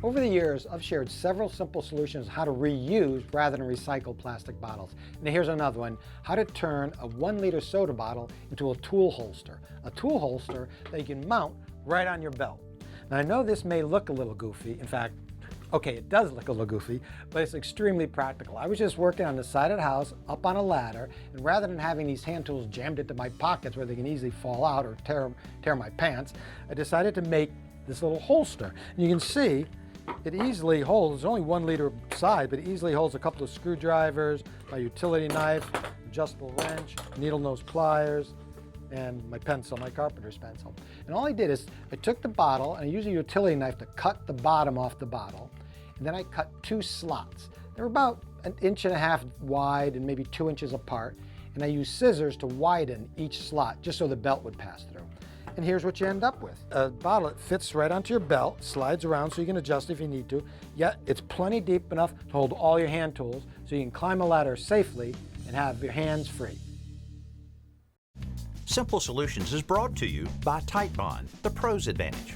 Over the years, I've shared several simple solutions how to reuse rather than recycle plastic bottles. And here's another one, how to turn a 1-liter soda bottle into a tool holster. A tool holster that you can mount right on your belt. Now I know this may look a little goofy. In fact, okay, it does look a little goofy, but it's extremely practical. I was just working on the side of the house, up on a ladder, and rather than having these hand tools jammed into my pockets where they can easily fall out or tear my pants, I decided to make this little holster. And you can see it easily holds, it's only 1 liter size, but it easily holds a couple of screwdrivers, my utility knife, adjustable wrench, needle nose pliers, and my pencil, my carpenter's pencil. And all I did is I took the bottle and I used a utility knife to cut the bottom off the bottle. And then I cut 2 slots. They're about 1.5 inches wide and maybe 2 inches apart. And I used scissors to widen each slot just so the belt would pass through. And here's what you end up with. A bottle that fits right onto your belt, slides around so you can adjust if you need to, yet it's plenty deep enough to hold all your hand tools so you can climb a ladder safely and have your hands free. Simple Solutions is brought to you by Tite Bond, the Pro's Advantage.